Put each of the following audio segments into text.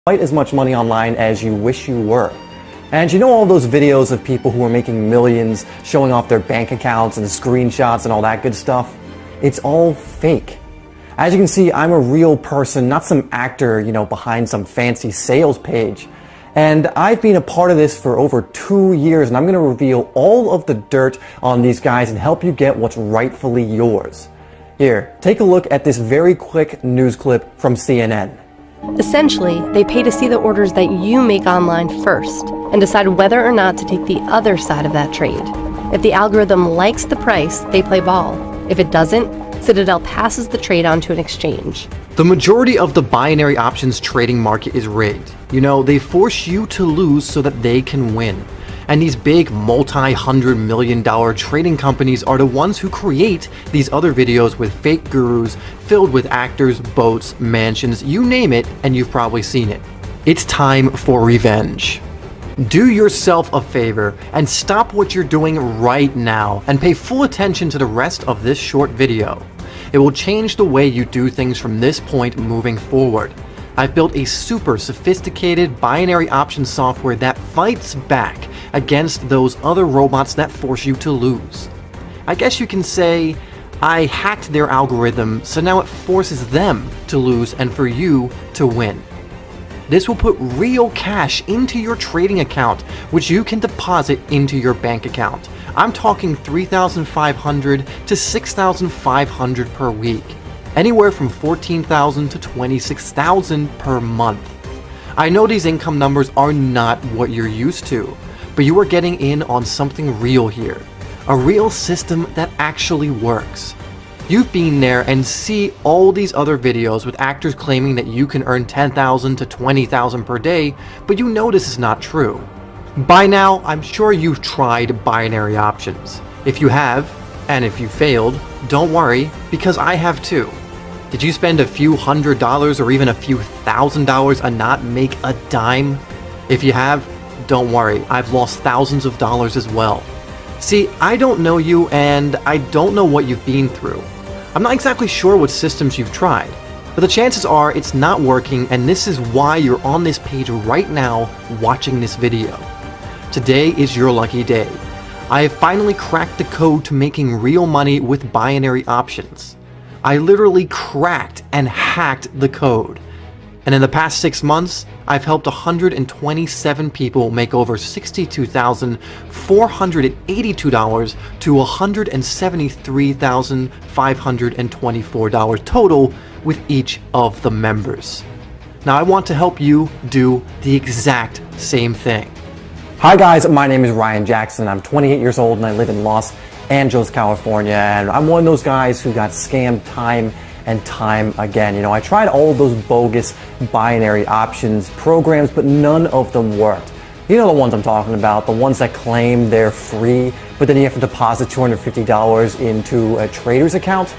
quite as much money online as you wish you were. And you know all those videos of people who are making millions, showing off their bank accounts and screenshots and all that good stuff? It's all fake. As you can see, I'm a real person, not some actor, behind some fancy sales page. And I've been a part of this for over 2 years, and I'm going to reveal all of the dirt on these guys and help you get what's rightfully yours. Here, take a look at this very quick news clip from CNN. Essentially, they pay to see the orders that you make online first and decide whether or not to take the other side of that trade. If the algorithm likes the price, they play ball. If it doesn't, Citadel passes the trade on to an exchange. The majority of the binary options trading market is rigged. They force you to lose so that they can win. And these big multi-$100 million trading companies are the ones who create these other videos with fake gurus filled with actors, boats, mansions, you name it, and you've probably seen it. It's time for revenge. Do yourself a favor and stop what you're doing right now and pay full attention to the rest of this short video. It will change the way you do things from this point moving forward. I've built a super sophisticated binary option software that fights back against those other robots that force you to lose. I guess you can say I hacked their algorithm, so now it forces them to lose and for you to win. This will put real cash into your trading account, which you can deposit into your bank account. I'm talking $3,500 to $6,500 per week. Anywhere from $14,000 to $26,000 per month. I know these income numbers are not what you're used to, but you are getting in on something real here. A real system that actually works. You've been there and see all these other videos with actors claiming that you can earn $10,000 to $20,000 per day, but you know this is not true. By now, I'm sure you've tried binary options. If you have, and if you failed, don't worry, because I have too. Did you spend a few $100s or even a few $1,000s and not make a dime? If you have, don't worry, I've lost thousands of dollars as well. See, I don't know you and I don't know what you've been through. I'm not exactly sure what systems you've tried, but the chances are it's not working, and this is why you're on this page right now watching this video. Today is your lucky day. I have finally cracked the code to making real money with binary options. I literally cracked and hacked the code. And in the past 6 months, I've helped 127 people make over $62,482 to $173,524 total with each of the members. Now I want to help you do the exact same thing. Hi guys, my name is Ryan Jackson. I'm 28 years old and I live in Los Angeles, California, and I'm one of those guys who got scammed time and time again. I tried all of those bogus binary options programs, but none of them worked. You know the ones I'm talking about, the ones that claim they're free, but then you have to deposit $250 into a trader's account.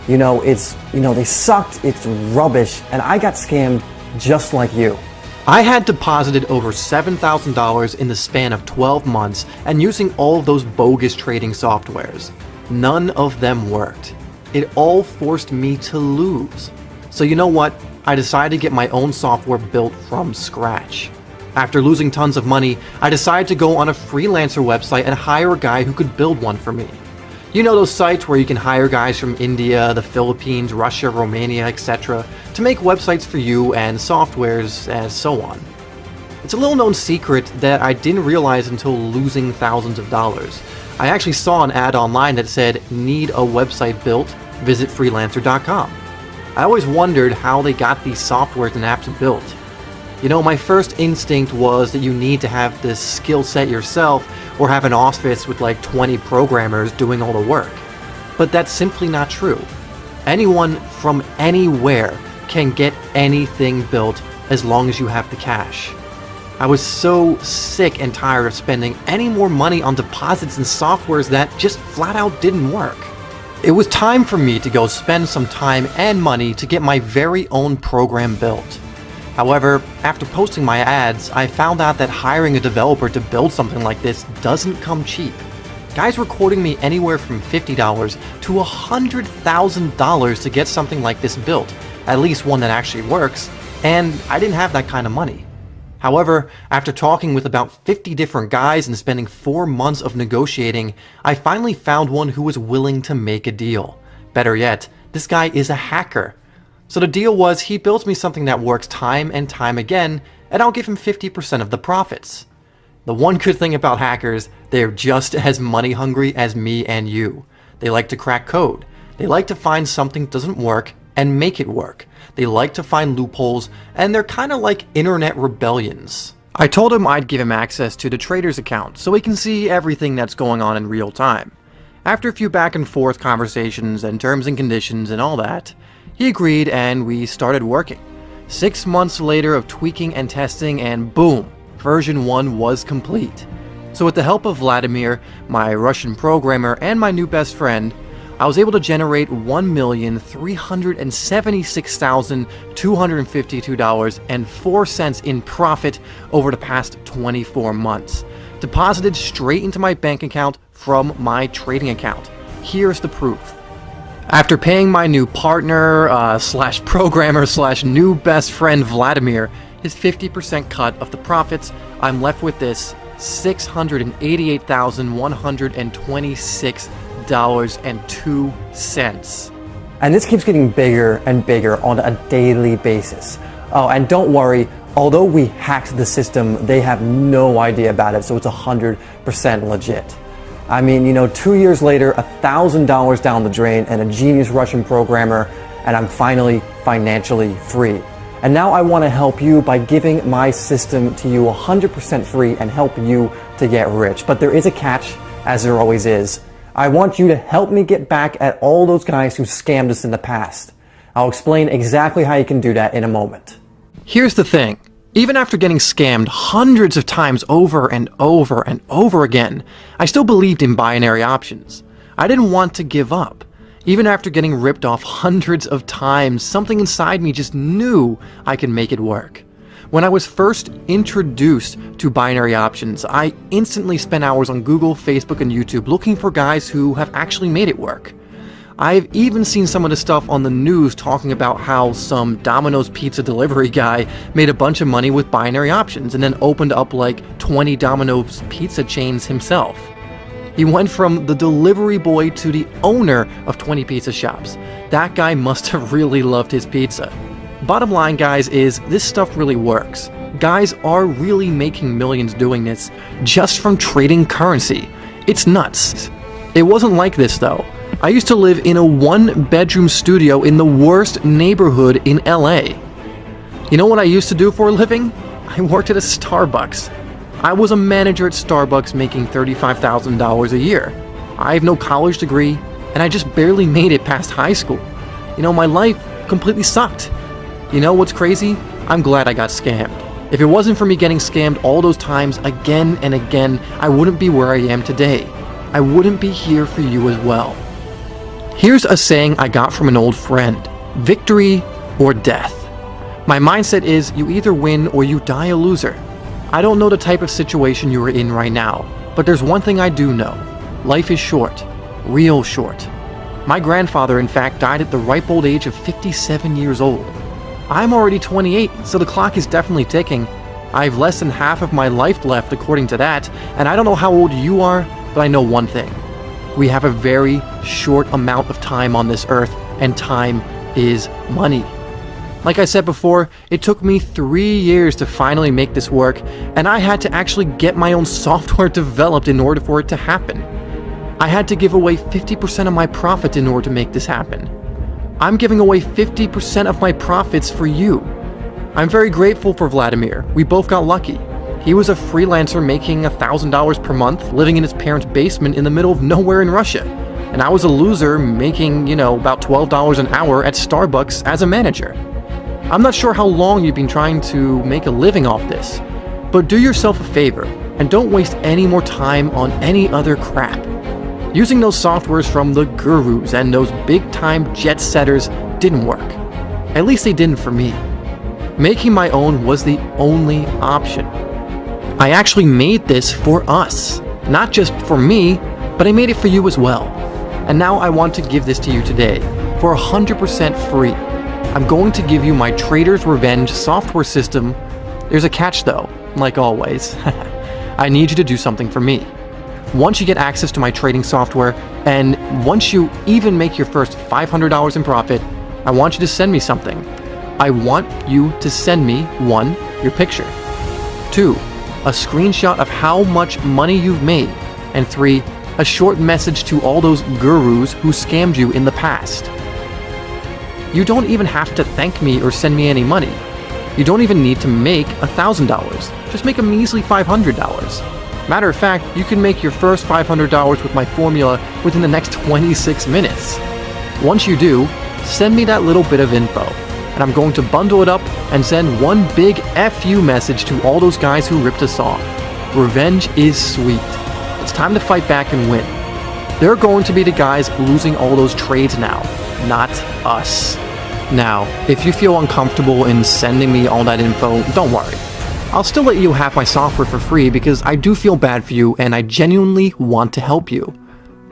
They sucked, it's rubbish, and I got scammed just like you. I had deposited over $7,000 in the span of 12 months and using all of those bogus trading softwares. None of them worked. It all forced me to lose. So you know what? I decided to get my own software built from scratch. After losing tons of money, I decided to go on a freelancer website and hire a guy who could build one for me. You know those sites where you can hire guys from India, the Philippines, Russia, Romania, etc. to make websites for you and softwares and so on. It's a little known secret that I didn't realize until losing thousands of dollars. I actually saw an ad online that said, "Need a website built? Visit freelancer.com." I always wondered how they got these softwares and apps built. My first instinct was that you need to have this skill set yourself or have an office with like 20 programmers doing all the work. But that's simply not true. Anyone from anywhere can get anything built as long as you have the cash. I was so sick and tired of spending any more money on deposits and softwares that just flat out didn't work. It was time for me to go spend some time and money to get my very own program built. However, after posting my ads, I found out that hiring a developer to build something like this doesn't come cheap. Guys were quoting me anywhere from $50 to $100,000 to get something like this built, at least one that actually works, and I didn't have that kind of money. However, after talking with about 50 different guys and spending 4 months of negotiating, I finally found one who was willing to make a deal. Better yet, this guy is a hacker. So the deal was he builds me something that works time and time again, and I'll give him 50% of the profits. The one good thing about hackers, they're just as money hungry as me and you. They like to crack code. They like to find something doesn't work and make it work. They like to find loopholes, and they're kind of like internet rebellions. I told him I'd give him access to the trader's account so he can see everything that's going on in real time. After a few back and forth conversations and terms and conditions and all that, he agreed and we started working. 6 months later of tweaking and testing, and boom, version 1 was complete. So with the help of Vladimir, my Russian programmer, and my new best friend, I was able to generate $1,376,252.04 in profit over the past 24 months, deposited straight into my bank account from my trading account. Here's the proof. After paying my new partner, slash programmer, slash new best friend Vladimir his 50% cut of the profits, I'm left with this $688,126.02. And this keeps getting bigger and bigger on a daily basis. Oh, and don't worry, although we hacked the system, they have no idea about it, so it's 100% legit. I mean, 2 years later, $1,000 down the drain and a genius Russian programmer, and I'm finally financially free. And now I want to help you by giving my system to you 100% free and help you to get rich. But there is a catch, as there always is. I want you to help me get back at all those guys who scammed us in the past. I'll explain exactly how you can do that in a moment. Here's the thing. Even after getting scammed hundreds of times over and over and over again, I still believed in binary options. I didn't want to give up. Even after getting ripped off hundreds of times, something inside me just knew I could make it work. When I was first introduced to binary options, I instantly spent hours on Google, Facebook, and YouTube looking for guys who have actually made it work. I've even seen some of the stuff on the news talking about how some Domino's pizza delivery guy made a bunch of money with binary options and then opened up like 20 Domino's pizza chains himself. He went from the delivery boy to the owner of 20 pizza shops. That guy must have really loved his pizza. Bottom line, guys, is this stuff really works. Guys are really making millions doing this just from trading currency. It's nuts. It wasn't like this though. I used to live in a 1-bedroom studio in the worst neighborhood in LA. You know what I used to do for a living? I worked at a Starbucks. I was a manager at Starbucks making $35,000 a year. I have no college degree, and I just barely made it past high school. My life completely sucked. You know what's crazy? I'm glad I got scammed. If it wasn't for me getting scammed all those times again and again, I wouldn't be where I am today. I wouldn't be here for you as well. Here's a saying I got from an old friend: victory or death. My mindset is you either win or you die a loser. I don't know the type of situation you are in right now, but there's one thing I do know. Life is short. Real short. My grandfather, in fact, died at the ripe old age of 57 years old. I'm already 28, so the clock is definitely ticking. I have less than half of my life left according to that, and I don't know how old you are, but I know one thing. We have a very short amount of time on this earth, and time is money. Like I said before, it took me 3 years to finally make this work, and I had to actually get my own software developed in order for it to happen. I had to give away 50% of my profit in order to make this happen. I'm giving away 50% of my profits for you. I'm very grateful for Vladimir. We both got lucky. He was a freelancer making $1,000 per month, living in his parents' basement in the middle of nowhere in Russia. And I was a loser making, about $12 an hour at Starbucks as a manager. I'm not sure how long you've been trying to make a living off this, but do yourself a favor and don't waste any more time on any other crap. Using those softwares from the gurus and those big-time jet setters didn't work. At least they didn't for me. Making my own was the only option. I actually made this for us. Not just for me, but I made it for you as well. And now I want to give this to you today for 100% free. I'm going to give you my Trader's Revenge software system. There's a catch though, like always. I need you to do something for me. Once you get access to my trading software, and once you even make your first $500 in profit, I want you to send me something. I want you to send me 1, your picture, 2, a screenshot of how much money you've made, and 3, a short message to all those gurus who scammed you in the past. You don't even have to thank me or send me any money. You don't even need to make $1,000. Just make a measly $500. Matter of fact, you can make your first $500 with my formula within the next 26 minutes. Once you do, send me that little bit of info, and I'm going to bundle it up and send one big FU message to all those guys who ripped us off. Revenge is sweet. It's time to fight back and win. They're going to be the guys losing all those trades now, not us. Now, if you feel uncomfortable in sending me all that info, don't worry. I'll still let you have my software for free because I do feel bad for you and I genuinely want to help you.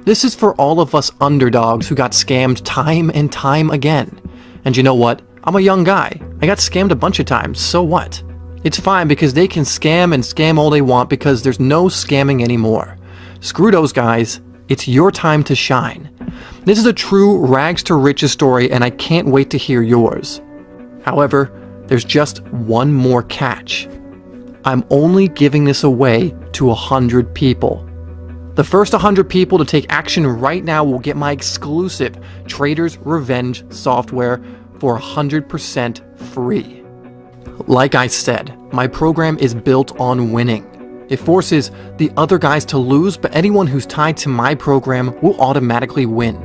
This is for all of us underdogs who got scammed time and time again. And you know what? I'm a young guy. I got scammed a bunch of times, so what? It's fine because they can scam and scam all they want because there's no scamming anymore. Screw those guys. It's your time to shine. This is a true rags to riches story and I can't wait to hear yours. However, there's just one more catch. I'm only giving this away to 100 people. The first 100 people to take action right now will get my exclusive Trader's Revenge software for 100% free. Like I said, my program is built on winning. It forces the other guys to lose, but anyone who's tied to my program will automatically win.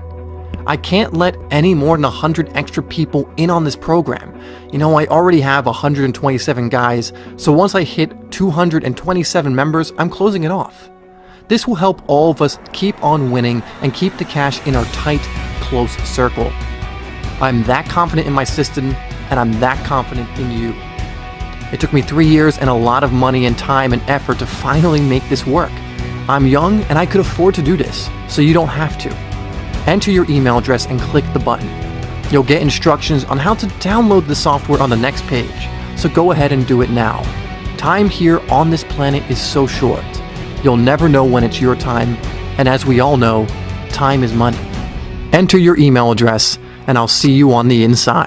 I can't let any more than 100 extra people in on this program. You know, I already have 127 guys, so once I hit 227 members, I'm closing it off. This will help all of us keep on winning and keep the cash in our tight, close circle. I'm that confident in my system, and I'm that confident in you. It took me 3 years and a lot of money and time and effort to finally make this work. I'm young and I could afford to do this, so you don't have to. Enter your email address and click the button. You'll get instructions on how to download the software on the next page, so go ahead and do it now. Time here on this planet is so short. You'll never know when it's your time, and as we all know, time is money. Enter your email address, and I'll see you on the inside.